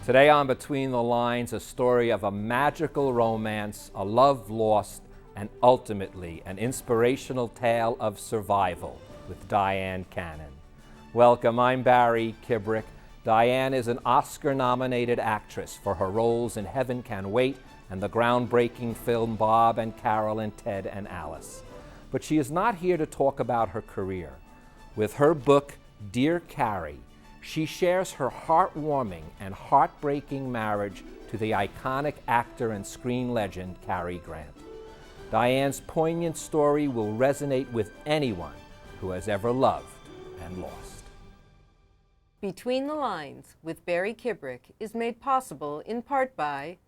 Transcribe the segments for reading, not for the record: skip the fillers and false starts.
Today on Between the Lines, a story of a magical romance, a love lost, and ultimately an inspirational tale of survival with Dyan Cannon. Welcome, I'm Barry Kibrick. Dyan is an Oscar-nominated actress for her roles in Heaven Can Wait and the groundbreaking film Bob and Carol and Ted and Alice. But she is not here to talk about her career. With her book, Dear Cary, she shares her heartwarming and heartbreaking marriage to the iconic actor and screen legend Cary Grant. Dyan's poignant story will resonate with anyone who has ever loved and lost. Between the Lines with Barry Kibrick is made possible in part by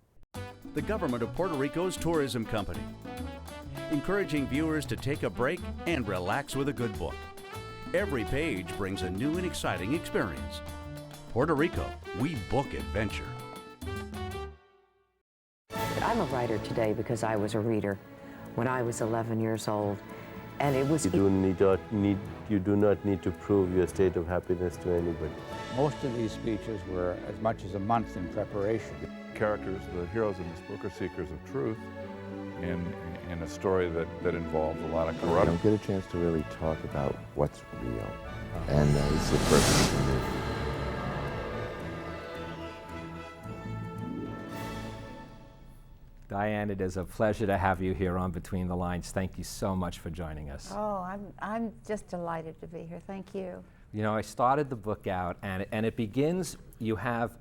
the government of Puerto Rico's tourism company, encouraging viewers to take a break and relax with a good book. Every page brings a new and exciting experience. Puerto Rico, we book adventure. I'm a writer today because I was a reader when I was 11 years old, and it was... You do not need to prove your state of happiness to anybody. Most of these speeches were as much as a month in preparation. Characters, the heroes in this book, are seekers of truth in a story that involves a lot of corruption. You don't get a chance to really talk about what's real, and this is the first thing to do. Dyan, it is a pleasure to have you here on Between the Lines. Thank you so much for joining us. Oh, I'm just delighted to be here. Thank you. You know, I started the book out, and it begins, you have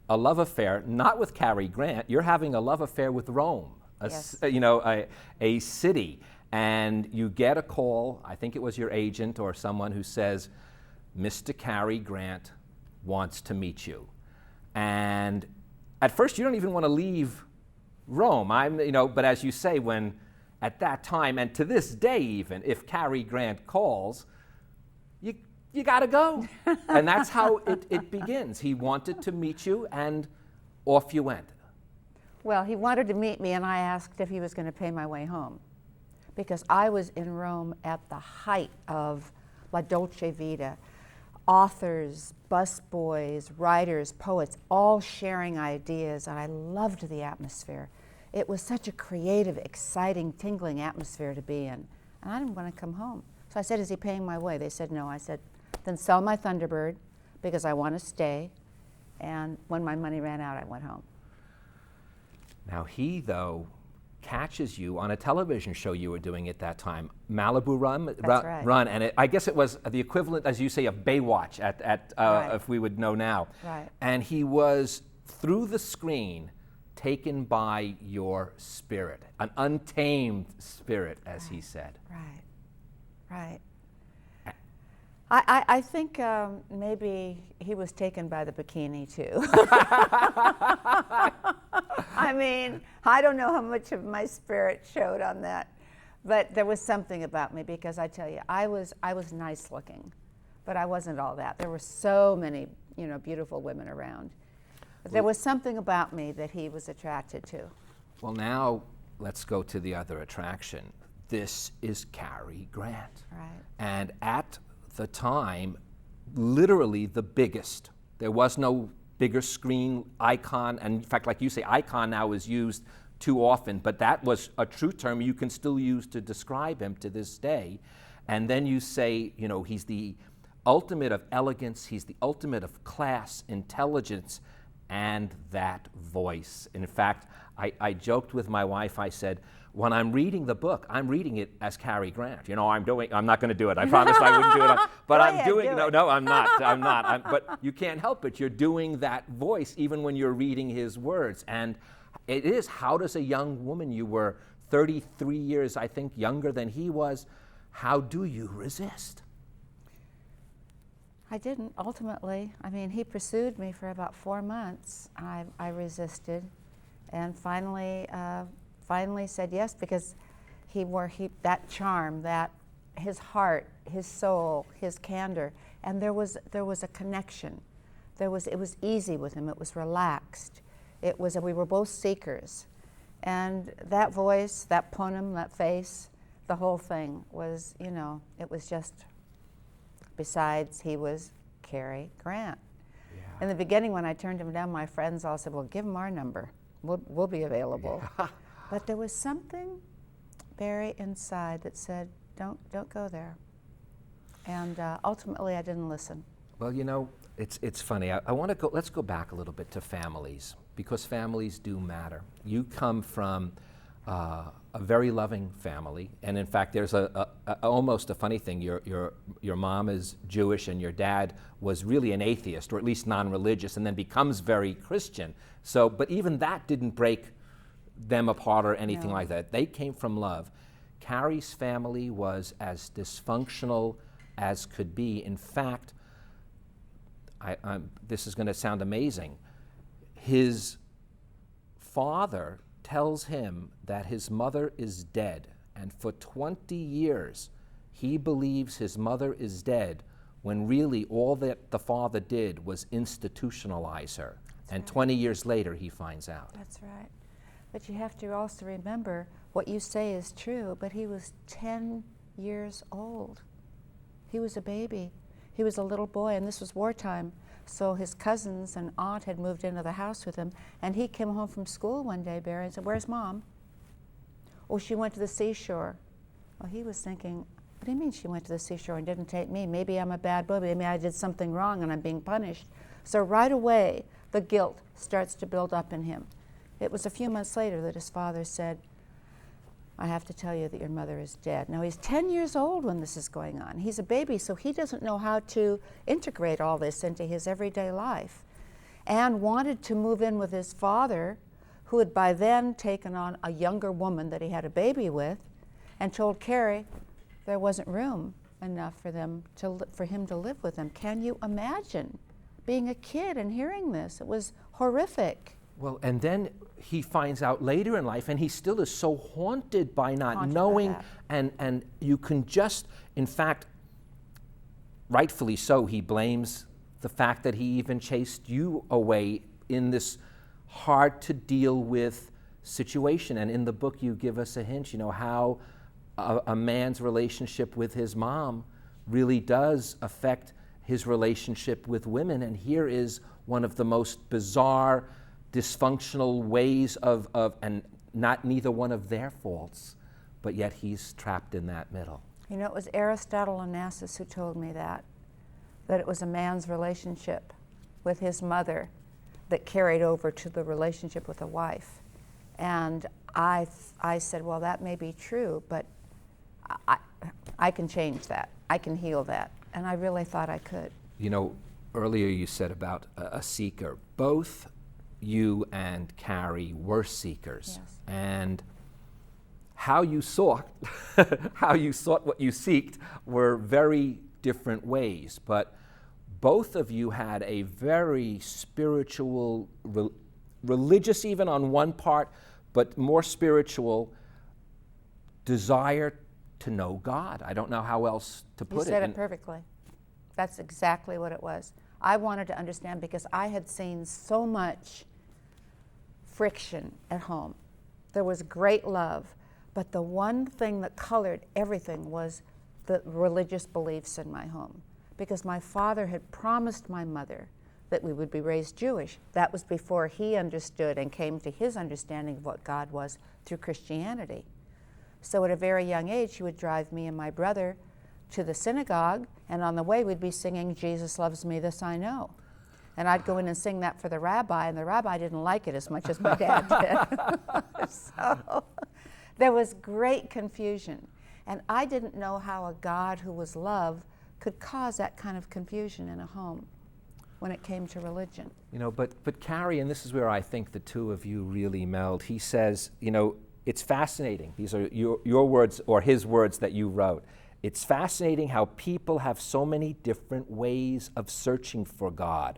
a love affair, not with Cary Grant, you're having a love affair with Rome, Yes. a city. And you get a call, I think it was your agent or someone who says, Mr. Cary Grant wants to meet you. And at first you don't even want to leave Rome. But as you say, when at that time, and to this day even, if Cary Grant calls, you got to go. And that's how it begins. He wanted to meet you, and off you went. Well, he wanted to meet me, and I asked if he was going to pay my way home, because I was in Rome at the height of La Dolce Vita. Authors, busboys, writers, poets, all sharing ideas, and I loved the atmosphere. It was such a creative, exciting, tingling atmosphere to be in, and I didn't want to come home. So I said, is he paying my way? They said no. I said, then sell my Thunderbird, because I want to stay, and when my money ran out, I went home. Now he, though, catches you on a television show you were doing at that time, Malibu Run. That's right. Run, and I guess it was the equivalent, as you say, of Baywatch, Right. if we would know now. Right. And he was, through the screen, taken by your spirit, an untamed spirit, as he said. Right. I think maybe he was taken by the bikini, too. I mean, I don't know how much of my spirit showed on that, but there was something about me, because I tell you, I was nice looking, but I wasn't all that. There were so many, beautiful women around. But there was something about me that he was attracted to. Well, now let's go to the other attraction. This is Cary Grant. Right. And at the time, literally the biggest. There was no bigger screen icon, and in fact, like you say, icon now is used too often, but that was a true term you can still use to describe him to this day. And then you say, he's the ultimate of elegance, he's the ultimate of class, intelligence, and that voice. In fact, I joked with my wife, I said, when I'm reading the book, I'm reading it as Cary Grant. I'm not going to do it. I promised I wouldn't do it. But I'm doing it. No, I'm not. But you can't help it. You're doing that voice even when you're reading his words. And it is, how does a young woman, you were 33 years, I think, younger than he was, how do you resist? I didn't, ultimately. I mean, he pursued me for about 4 months. I resisted, and finally said yes, because that charm, that his heart, his soul, his candor, and there was a connection. It was easy with him. It was relaxed. We were both seekers, and that voice, that ponem, that face, the whole thing was, it was just. Besides, he was Cary Grant. Yeah. In the beginning, when I turned him down, my friends all said, well, give him our number. We'll be available. Yeah. But there was something, Barry, inside that said, don't go there. And ultimately, I didn't listen. Well, you know, it's funny. I want to go. Let's go back a little bit to families, because families do matter. You come from a very loving family, and in fact, there's almost a funny thing. Your mom is Jewish, and your dad was really an atheist, or at least non-religious, and then becomes very Christian. So, but even that didn't break them apart or anything like that. They came from love. Cary's family was as dysfunctional as could be. In fact, this is going to sound amazing. His father tells him that his mother is dead, and for 20 years he believes his mother is dead, when really all that the father did was institutionalize her. That's and right. 20 years later he finds out. That's right. But you have to also remember, what you say is true, but he was 10 years old. He was a baby. He was a little boy, and this was wartime. So his cousins and aunt had moved into the house with him, and he came home from school one day, Barry, and said, where's Mom? Oh, she went to the seashore. Well, he was thinking, what do you mean she went to the seashore and didn't take me? Maybe I'm a bad boy. Maybe I did something wrong and I'm being punished. So right away, the guilt starts to build up in him. It was a few months later that his father said, I have to tell you that your mother is dead. Now, he's 10 years old when this is going on. He's a baby, so he doesn't know how to integrate all this into his everyday life, and wanted to move in with his father, who had by then taken on a younger woman that he had a baby with, and told Cary there wasn't room enough for him to live with them. Can you imagine being a kid and hearing this? It was horrific. Well, and then he finds out later in life, and he still is so haunted by not knowing, and you can just, in fact, rightfully so, he blames the fact that he even chased you away in this hard to deal with situation. And in the book you give us a hint, you know, how a man's relationship with his mom really does affect his relationship with women. And here is one of the most bizarre, dysfunctional ways of and neither one of their faults, but yet he's trapped in that middle. You know, it was Aristotle Onassis who told me that it was a man's relationship with his mother that carried over to the relationship with a wife. And I said, well, that may be true, but I can change that. I can heal that. And I really thought I could. You know, earlier you said about a seeker. Both you and Cary were seekers. Yes. And how you sought what you seeked were very different ways. But both of you had a very spiritual, religious even on one part, but more spiritual desire to know God. I don't know how else to put it. You said it perfectly. That's exactly what it was. I wanted to understand because I had seen so much friction at home. There was great love, but the one thing that colored everything was the religious beliefs in my home. Because my father had promised my mother that we would be raised Jewish. That was before he understood and came to his understanding of what God was through Christianity. So at a very young age, he would drive me and my brother to the synagogue, and on the way we'd be singing, Jesus loves me, this I know. And I'd go in and sing that for the rabbi, and the rabbi didn't like it as much as my dad did. So there was great confusion. And I didn't know how a God who was love could cause that kind of confusion in a home when it came to religion. You know, but Cary, and this is where I think the two of you really meld, he says, you know, it's fascinating. These are your words or his words that you wrote. It's fascinating how people have so many different ways of searching for God.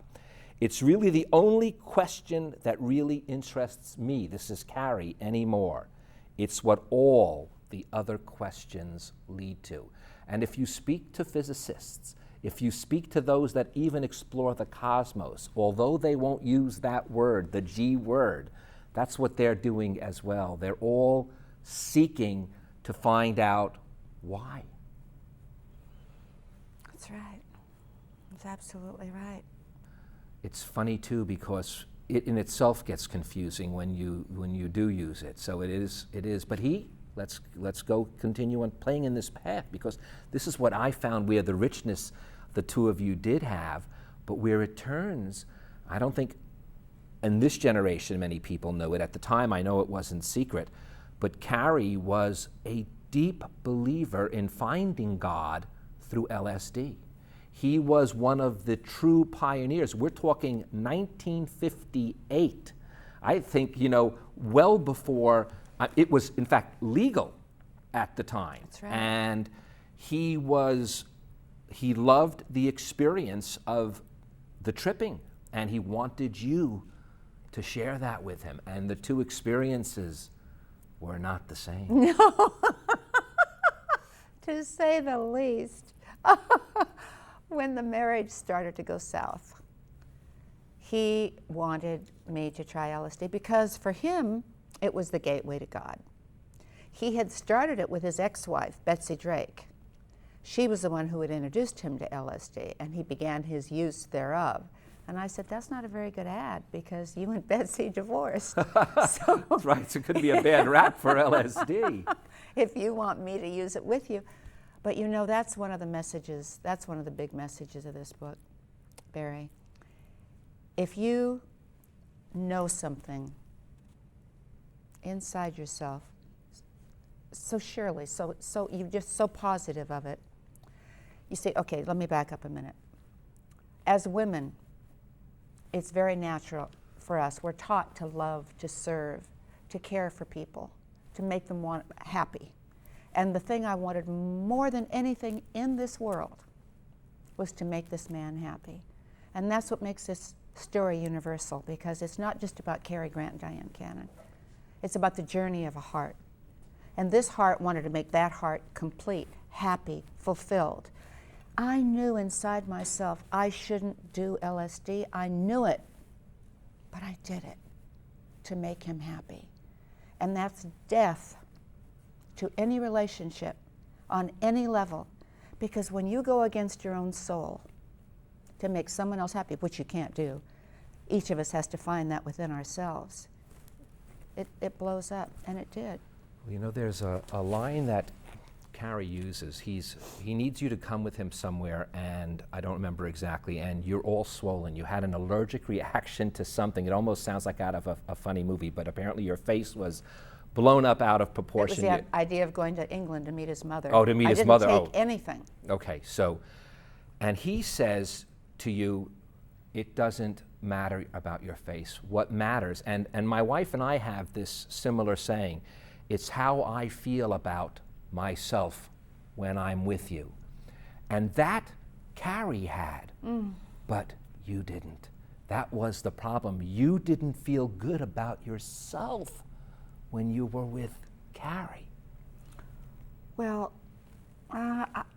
It's really the only question that really interests me, this is Cary, anymore. It's what all the other questions lead to. And if you speak to physicists, if you speak to those that even explore the cosmos, although they won't use that word, the G word, that's what they're doing as well. They're all seeking to find out why. That's right. That's absolutely right. it's funny too because it in itself gets confusing when you do use it. So it is. But let's go continue on playing in this path, because this is what I found where the richness the two of you did have, but where it turns, I don't think in this generation many people know it. At the time, I know it wasn't secret, but Cary was a deep believer in finding God through LSD. He was one of the true pioneers. We're talking 1958. I think, well before, it was in fact legal at the time. That's right. And he loved the experience of the tripping, and he wanted you to share that with him. And the two experiences were not the same. No, to say the least. When the marriage started to go south, he wanted me to try LSD because for him, it was the gateway to God. He had started it with his ex-wife, Betsy Drake. She was the one who had introduced him to LSD, and he began his use thereof. And I said, that's not a very good ad, because you and Betsy divorced. So, that's right, so it could be a bad rap for LSD. If you want me to use it with you. But that's one of the messages, that's one of the big messages of this book, Barry. If you know something inside yourself, so surely, so you're just so positive of it, you say, okay, let me back up a minute. As women, it's very natural for us. We're taught to love, to serve, to care for people, to make them happy. And the thing I wanted more than anything in this world was to make this man happy. And that's what makes this story universal, because it's not just about Cary Grant and Dyan Cannon. It's about the journey of a heart. And this heart wanted to make that heart complete, happy, fulfilled. I knew inside myself I shouldn't do LSD. I knew it, but I did it to make him happy. And that's death to any relationship on any level, because when you go against your own soul to make someone else happy, which you can't do, each of us has to find that within ourselves, it blows up, and it did. Well, there's a line that Cary uses. He needs you to come with him somewhere, and I don't remember exactly, and you're all swollen. You had an allergic reaction to something. It almost sounds like out of a funny movie, but apparently your face was blown up out of proportion. It was the idea of going to England to meet his mother. Oh, to meet his mother. I didn't take anything. Okay, so, and he says to you, it doesn't matter about your face. What matters, and my wife and I have this similar saying, it's how I feel about myself when I'm with you. And that Cary had, but you didn't. That was the problem. You didn't feel good about yourself when you were with Cary. Well,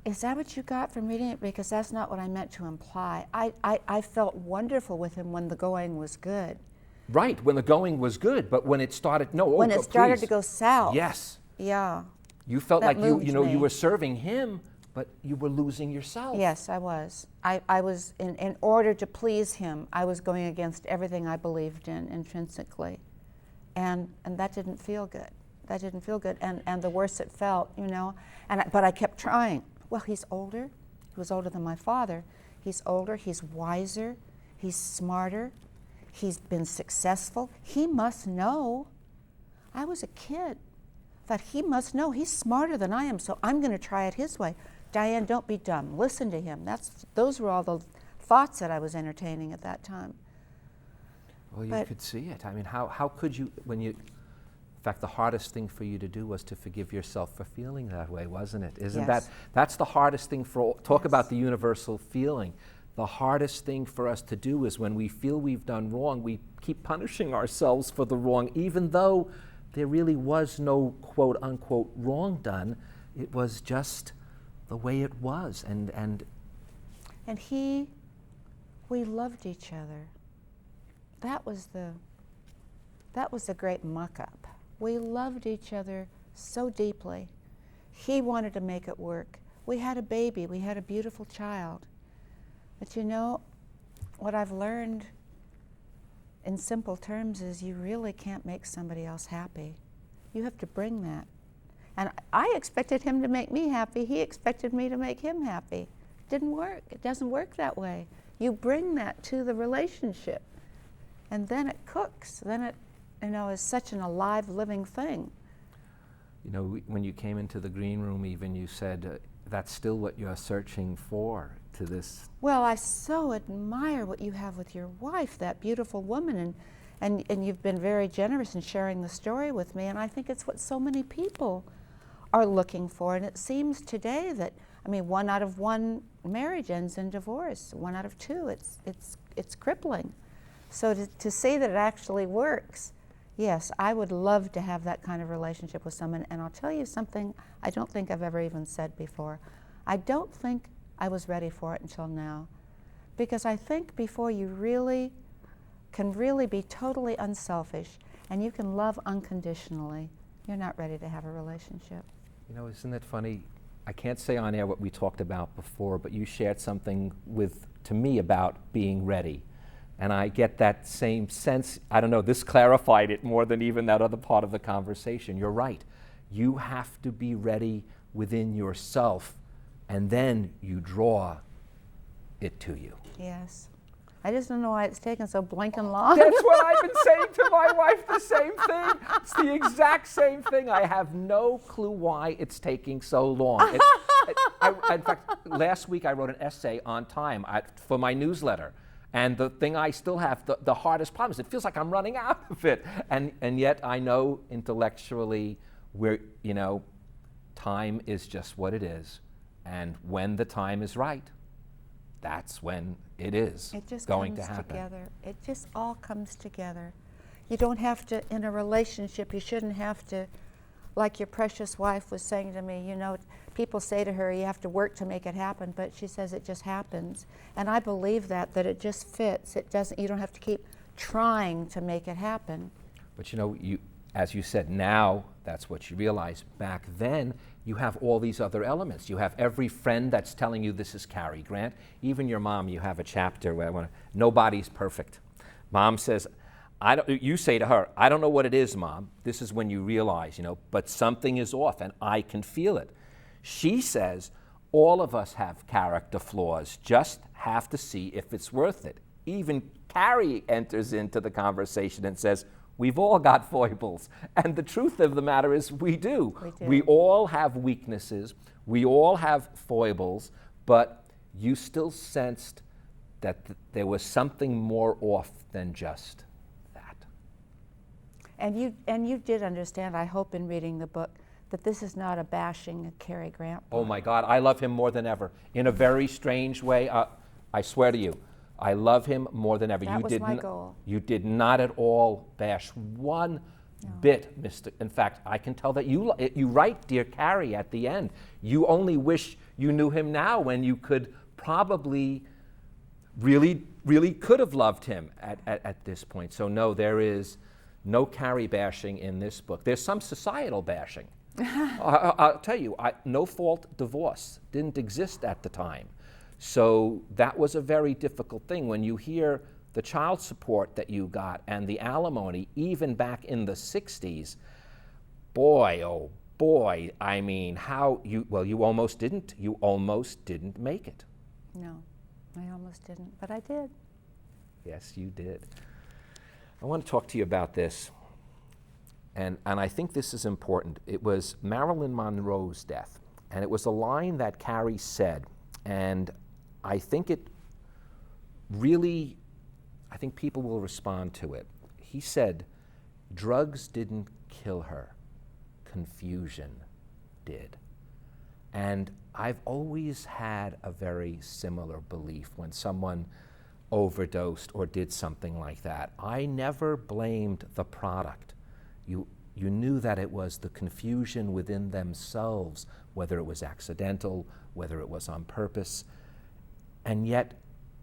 is that what you got from reading it? Because that's not what I meant to imply. I felt wonderful with him when the going was good. Right, when the going was good, but when it started, when it started to go south. Yes. Yeah. You felt that like you me. You were serving him, but you were losing yourself. Yes, I was. I was, in order to please him, I was going against everything I believed in intrinsically. And that didn't feel good. That didn't feel good. And the worse it felt, but I kept trying. Well, he's older. He was older than my father. He's older, he's wiser, he's smarter, he's been successful. He must know. I was a kid. Thought he must know. He's smarter than I am, so I'm going to try it his way. Dyan, don't be dumb. Listen to him. Those were all the thoughts that I was entertaining at that time. Well, you could see it. I mean, how could you, in fact, the hardest thing for you to do was to forgive yourself for feeling that way, wasn't it? Isn't that's the hardest thing talk about the universal feeling. The hardest thing for us to do is when we feel we've done wrong, we keep punishing ourselves for the wrong, even though there really was no quote unquote wrong done. It was just the way it was. And we loved each other. That was the great muck-up. We loved each other so deeply. He wanted to make it work. We had a baby. We had a beautiful child. But what I've learned in simple terms is you really can't make somebody else happy. You have to bring that. And I expected him to make me happy. He expected me to make him happy. Didn't work. It doesn't work that way. You bring that to the relationship, and then it cooks. Then it, is such an alive, living thing. When you came into the green room, even you said that's still what you're searching for to this. Well, I so admire what you have with your wife, that beautiful woman, and you've been very generous in sharing the story with me, and I think it's what so many people are looking for. And it seems today that, 1 out of 1 marriage ends in divorce. 1 out of 2, it's crippling. So to see that it actually works, yes, I would love to have that kind of relationship with someone. And I'll tell you something I don't think I've ever even said before. I don't think I was ready for it until now. Because I think before you can really be totally unselfish and you can love unconditionally, you're not ready to have a relationship. Isn't it funny? I can't say on air what we talked about before, but you shared something to me about being ready. And I get that same sense. I don't know, this clarified it more than even that other part of the conversation. You're right. You have to be ready within yourself, and then you draw it to you. Yes. I just don't know why it's taken so blinking long. That's what I've been saying to my wife, the same thing. It's the exact same thing. I have no clue why it's taking so long. In fact, last week I wrote an essay on time for my newsletter. And the thing I still have, the hardest problem is it feels like I'm running out of it. And yet I know intellectually time is just what it is. And when the time is right, that's when it is going to happen. Together. It just all comes together. You don't have to, in a relationship, you shouldn't have to, like your precious wife was saying to me, people say to her, you have to work to make it happen, but she says it just happens. And I believe that it just fits. You don't have to keep trying to make it happen. But as you said, now that's what you realize. Back then, you have all these other elements. You have every friend that's telling you this is Cary Grant. Even your mom, you have a chapter where nobody's perfect. Mom says, you say to her, I don't know what it is, Mom. This is when you realize, but something is off and I can feel it. She says, all of us have character flaws, just have to see if it's worth it. Even Cary enters into the conversation and says, we've all got foibles. And the truth of the matter is we do. We all have weaknesses. We all have foibles. But you still sensed that there was something more off than just that. And you did understand, I hope, in reading the book, that this is not a bashing of Cary Grant book. Oh my God, I love him more than ever. In a very strange way, I swear to you, I love him more than ever. That was my goal. You did not at all bash one bit, Mr. In fact, I can tell that you write, Dear Cary, at the end. You only wish you knew him now when you could probably really could have loved him at this point. So no, there is no Cary bashing in this book. There's some societal bashing. I'll tell you, no-fault divorce didn't exist at the time. So that was a very difficult thing. When you hear the child support that you got and the alimony, even back in the 60s, boy, oh boy, you almost didn't make it. No, I almost didn't, but I did. Yes, you did. I want to talk to you about this, and I think this is important. It was Marilyn Monroe's death, and it was a line that Cary said, and I think people will respond to it. He said, drugs didn't kill her, confusion did. And I've always had a very similar belief when someone overdosed or did something like that. I never blamed the product. You knew that it was the confusion within themselves, whether it was accidental, whether it was on purpose. And yet,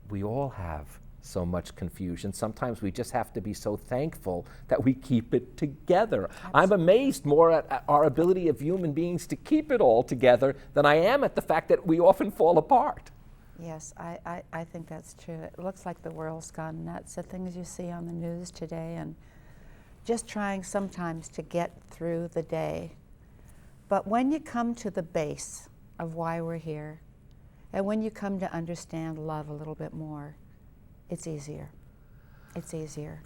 we all have so much confusion. Sometimes we just have to be so thankful that we keep it together. Absolutely. I'm amazed more at our ability of human beings to keep it all together than I am at the fact that we often fall apart. Yes, I think that's true. It looks like the world's gone nuts. The things you see on the news today, and just trying sometimes to get through the day. But when you come to the base of why we're here, and when you come to understand love a little bit more, it's easier. It's easier.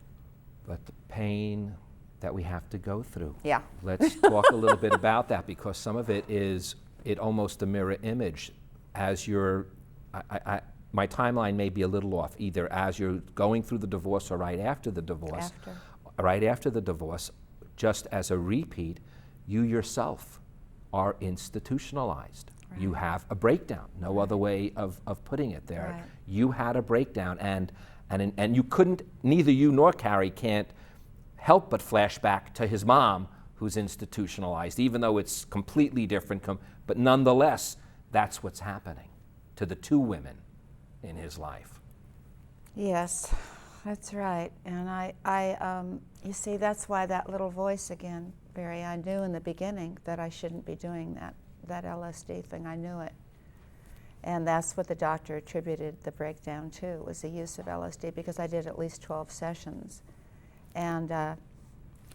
But the pain that we have to go through. Yeah. Let's talk a little bit about that, because some of it is almost a mirror image. As you're, my timeline may be a little off, either as you're going through the divorce or right after the divorce. Right after the divorce, just as a repeat, you yourself are institutionalized. Right. You have a breakdown, no other way of putting it there. Right. You had a breakdown, and you couldn't, neither you nor Cary can't help but flash back to his mom, who's institutionalized, even though it's completely different, but nonetheless, that's what's happening to the two women in his life. Yes, that's right. And you see, that's why that little voice again, Barry, I knew in the beginning that I shouldn't be doing that LSD thing. I knew it. And that's what the doctor attributed the breakdown to, was the use of LSD, because I did at least 12 sessions. And,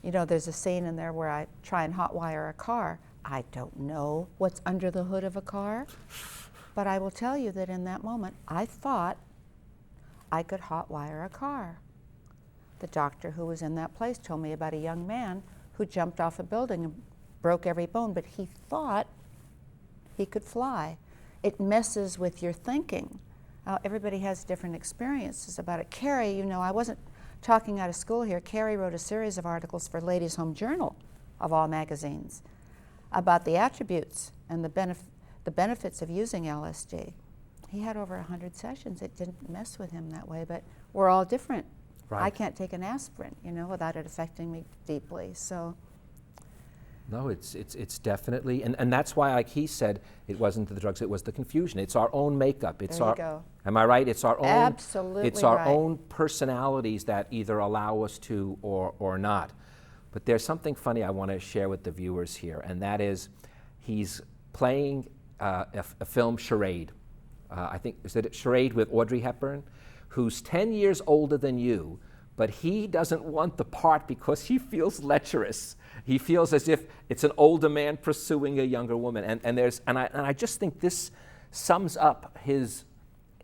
you know, there's a scene in there where I try and hotwire a car. I don't know what's under the hood of a car, but I will tell you that in that moment, I thought I could hotwire a car. The doctor who was in that place told me about a young man who jumped off a building and broke every bone, but he thought he could fly. It messes with your thinking. Everybody has different experiences about it. Cary, you know, I wasn't talking out of school here. Cary wrote a series of articles for Ladies' Home Journal, of all magazines, about the attributes and the benefits of using LSD. He had over 100 sessions. It didn't mess with him that way, but we're all different. Right. I can't take an aspirin, you know, without it affecting me deeply. So. No, it's definitely, and that's why, like he said, it wasn't the drugs, it was the confusion. It's our own makeup. It's there you go. Am I right? It's our own. Absolutely It's our right. own personalities that either allow us to or not. But there's something funny I want to share with the viewers here, and that is, he's playing a film charade. I think, is it Charade with Audrey Hepburn, who's 10 years older than you, but he doesn't want the part because he feels lecherous. He feels as if it's an older man pursuing a younger woman. And I just think this sums up his,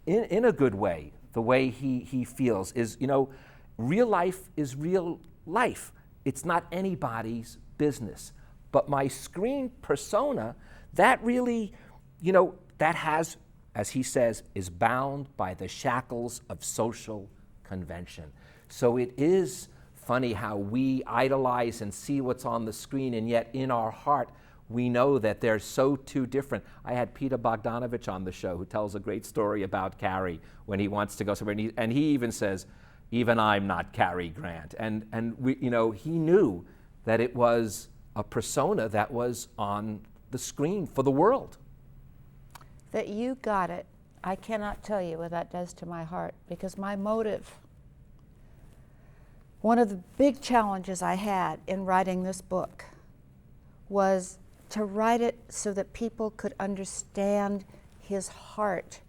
in a good way, the way he feels is, you know, real life is real life. It's not anybody's business. But my screen persona, that really, you know, that has, as he says, is bound by the shackles of social convention. So it is funny how we idolize and see what's on the screen, and yet in our heart, we know that they're so two different. I had Peter Bogdanovich on the show, who tells a great story about Cary when he wants to go somewhere, and he even says, "Even I'm not Cary Grant." And we, you know, he knew that it was a persona that was on the screen for the world. That you got it, I cannot tell you what that does to my heart, because my motive, one of the big challenges I had in writing this book was to write it so that people could understand his heart,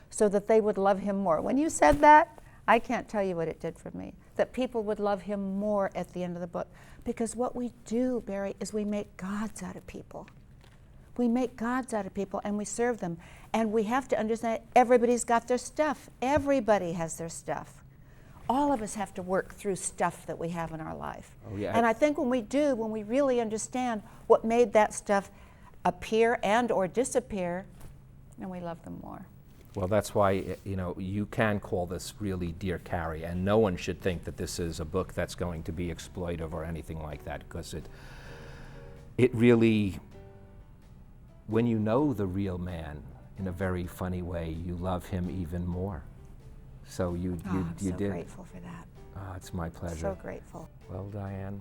so that they would love him more. When you said that, I can't tell you what it did for me, that people would love him more at the end of the book. Because what we do, Barry, is we make gods out of people. We make gods out of people and we serve them. And we have to understand everybody's got their stuff. Everybody has their stuff. All of us have to work through stuff that we have in our life. Oh, yeah. And I think when we do, when we really understand what made that stuff appear and or disappear, then we love them more. Well, that's why, you know, you can call this really Dear Cary, and no one should think that this is a book that's going to be exploitive or anything like that, because it really, when you know the real man in a very funny way, you love him even more. So you I'm so did. Grateful for that. Oh, it's my pleasure. So grateful. Well, Dyan,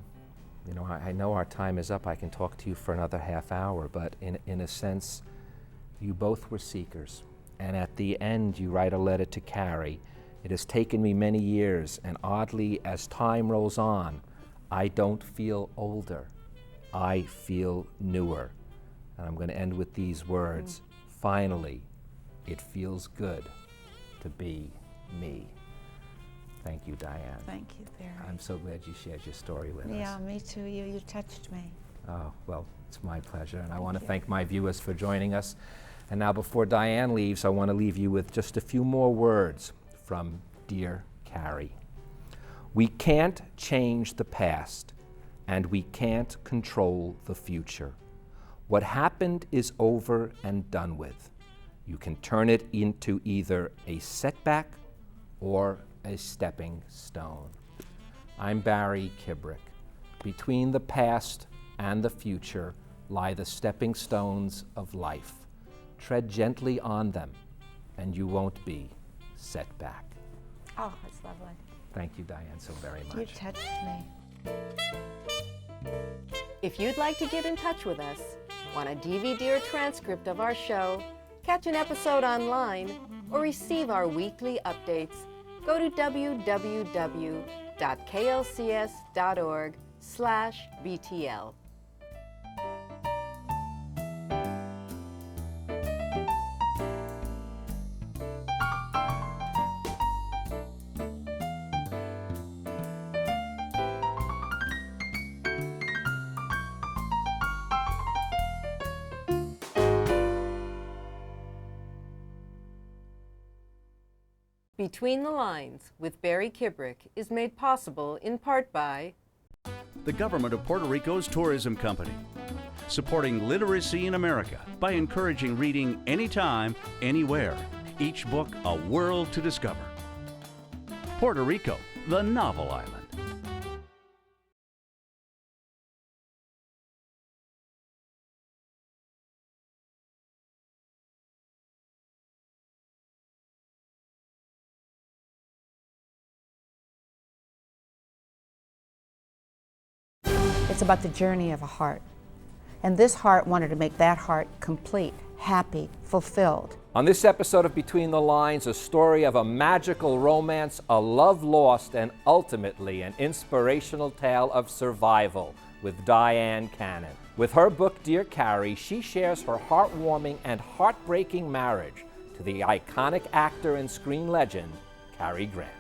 you know, I know our time is up. I can talk to you for another half hour, but in a sense, you both were seekers. And at the end, you write a letter to Cary. It has taken me many years, and oddly, as time rolls on, I don't feel older. I feel newer. And I'm going to end with these words. Finally, It feels good to be me. Thank you, Dyan. Thank you, Barry. I'm so glad you shared your story with us. Yeah, me too. You touched me. Oh, well, it's my pleasure, and I Thank want to you. thank my viewers for joining us. And now, before Dyan leaves, I want to leave you with just a few more words from dear Cary. We can't change the past, and we can't control the future. What happened is over and done with. You can turn it into either a setback or a stepping stone. I'm Barry Kibrick. Between the past and the future lie the stepping stones of life. Tread gently on them, and you won't be set back. Oh, that's lovely. Thank you, Dyan, so very much. You touched me. If you'd like to get in touch with us, want a DVD or transcript of our show, catch an episode online, or receive our weekly updates, go to www.klcs.org/BTL. Between the Lines with Barry Kibrick is made possible in part by the government of Puerto Rico's tourism company, supporting literacy in America by encouraging reading anytime, anywhere. Each book a world to discover. Puerto Rico, the novel island. It's about the journey of a heart. And this heart wanted to make that heart complete, happy, fulfilled. On this episode of Between the Lines, a story of a magical romance, a love lost, and ultimately an inspirational tale of survival with Dyan Cannon. With her book, Dear Cary, she shares her heartwarming and heartbreaking marriage to the iconic actor and screen legend, Cary Grant.